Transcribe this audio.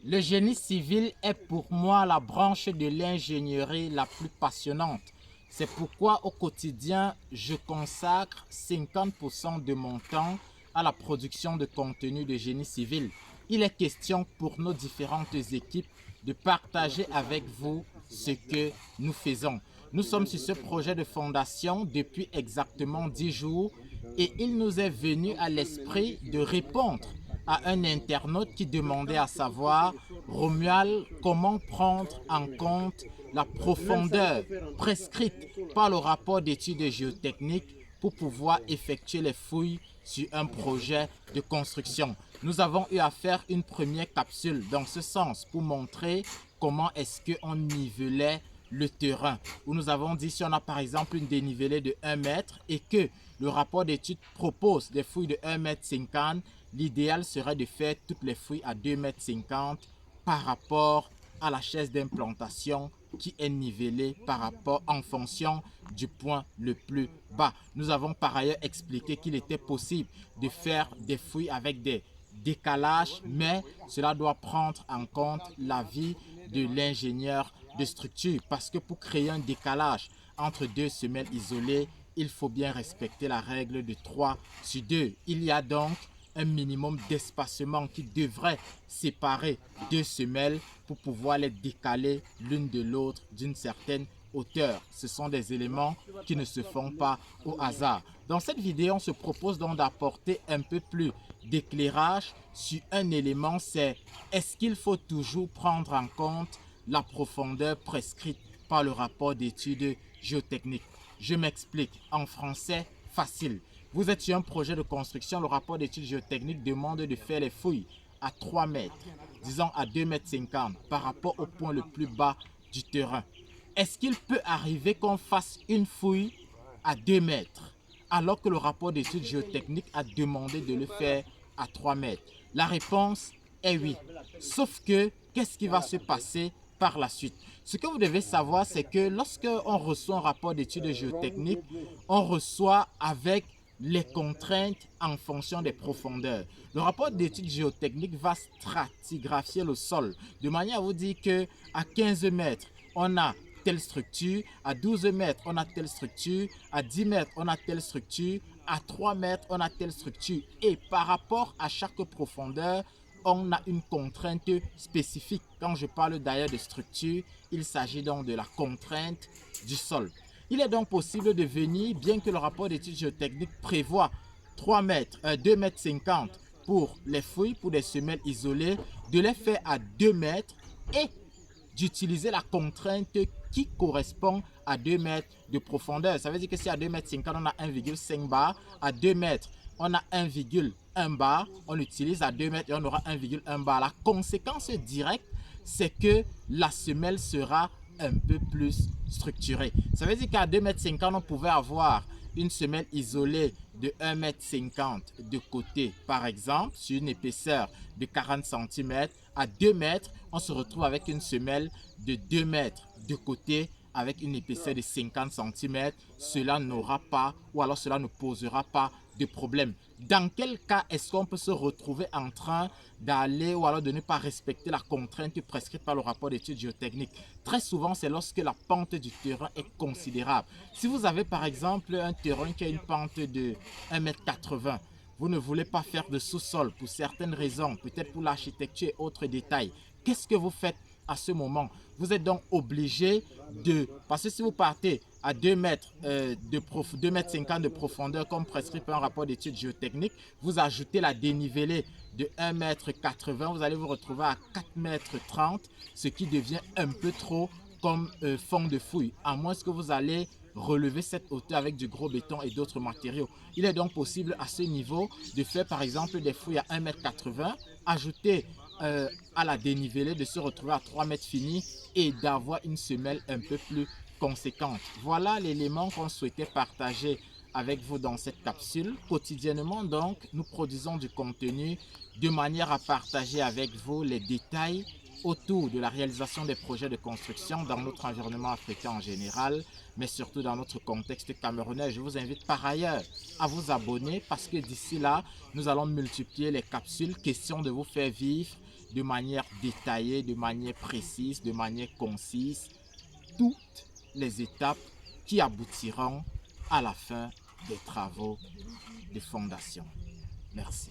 Le génie civil est pour moi la branche de l'ingénierie la plus passionnante. C'est pourquoi au quotidien, je consacre 50% de mon temps à la production de contenu de génie civil. Il est question pour nos différentes équipes de partager avec vous ce que nous faisons. Nous sommes sur ce projet de fondation depuis exactement 10 jours et il nous est venu à l'esprit de répondre à un internaute qui demandait à savoir: Romuald, comment prendre en compte la profondeur prescrite par le rapport d'études géotechniques pour pouvoir effectuer les fouilles sur un projet de construction. Nous avons eu à faire une première capsule dans ce sens pour montrer comment est-ce qu'on nivelait le terrain, où nous avons dit si on a par exemple une dénivelée de 1 mètre et que le rapport d'étude propose des fouilles de 1,50 m, l'idéal serait de faire toutes les fouilles à 2,50 m par rapport à la chaise d'implantation qui est nivelée par rapport en fonction du point le plus bas. Nous avons par ailleurs expliqué qu'il était possible de faire des fouilles avec des décalages, mais cela doit prendre en compte l'avis de l'ingénieur de structure, parce que pour créer un décalage entre deux semelles isolées, il faut bien respecter la règle de 3/2. Il y a donc un minimum d'espacement qui devrait séparer deux semelles pour pouvoir les décaler l'une de l'autre d'une certaine hauteur. Ce sont des éléments qui ne se font pas au hasard. Dans cette vidéo, on se propose donc d'apporter un peu plus d'éclairage sur un élément, c'est: est-ce qu'il faut toujours prendre en compte la profondeur prescrite par le rapport d'études géotechniques? Je m'explique en français facile. Vous êtes sur un projet de construction, le rapport d'études géotechniques demande de faire les fouilles à 3 mètres, disons à 2,50 m par rapport au point le plus bas du terrain. Est-ce qu'il peut arriver qu'on fasse une fouille à 2 mètres alors que le rapport d'études géotechniques a demandé de le faire à 3 mètres? La réponse est oui. Sauf que, qu'est-ce qui va se passer par la suite? Ce que vous devez savoir, c'est que lorsque on reçoit un rapport d'études géotechniques, on reçoit avec les contraintes en fonction des profondeurs. Le rapport d'études géotechniques va stratigraphier le sol de manière à vous dire que à 15 mètres, on a telle structure, à 12 mètres, on a telle structure, à 10 mètres, on a telle structure, à 3 mètres, on a telle structure. Et par rapport à chaque profondeur, on a une contrainte spécifique. Quand je parle d'ailleurs de structure, il s'agit donc de la contrainte du sol. Il est donc possible de venir, bien que le rapport d'études géotechniques prévoit 3 mètres, 2,50 m pour les fouilles, pour des semelles isolées, de les faire à 2 mètres et d'utiliser la contrainte qui correspond à 2 mètres de profondeur. Ça veut dire que si à 2,50 m, on a 1,5 bar, à 2 mètres, on a 1,1 bar, on utilise à 2 mètres et on aura 1,1 bar. La conséquence directe, c'est que la semelle sera un peu plus structurée. Ça veut dire qu'à 2,50 m, on pouvait avoir une semelle isolée de 1,50 m de côté, par exemple, sur une épaisseur de 40 cm. À 2 mètres, on se retrouve avec une semelle de 2 mètres de côté avec une épaisseur de 50 cm. Cela n'aura pas, ou alors cela ne posera pas de problème. Dans quel cas est-ce qu'on peut se retrouver en train d'aller ou alors de ne pas respecter la contrainte prescrite par le rapport d'études géotechniques? Très souvent, c'est lorsque la pente du terrain est considérable. Si vous avez par exemple un terrain qui a une pente de 1,80 m, vous ne voulez pas faire de sous-sol pour certaines raisons, peut-être pour l'architecture et autres détails, qu'est-ce que vous faites à ce moment? Vous êtes donc obligé de, parce que si vous partez à 2 mètres, 2,50 m de profondeur comme prescrit par un rapport d'études géotechniques, vous ajoutez la dénivelée de 1,80 m, vous allez vous retrouver à 4,30 m, ce qui devient un peu trop comme fond de fouille, à moins que vous allez relever cette hauteur avec du gros béton et d'autres matériaux. Il est donc possible à ce niveau de faire par exemple des fouilles à 1,80 m, ajouter à la dénivelée, de se retrouver à 3 mètres finis et d'avoir une semelle un peu plus conséquente. Voilà l'élément qu'on souhaitait partager avec vous dans cette capsule. Quotidiennement donc, nous produisons du contenu de manière à partager avec vous les détails autour de la réalisation des projets de construction dans notre environnement africain en général, mais surtout dans notre contexte camerounais. Je vous invite par ailleurs à vous abonner parce que d'ici là, nous allons multiplier les capsules, question de vous faire vivre de manière détaillée, de manière précise, de manière concise, toutes les étapes qui aboutiront à la fin des travaux de fondation. Merci.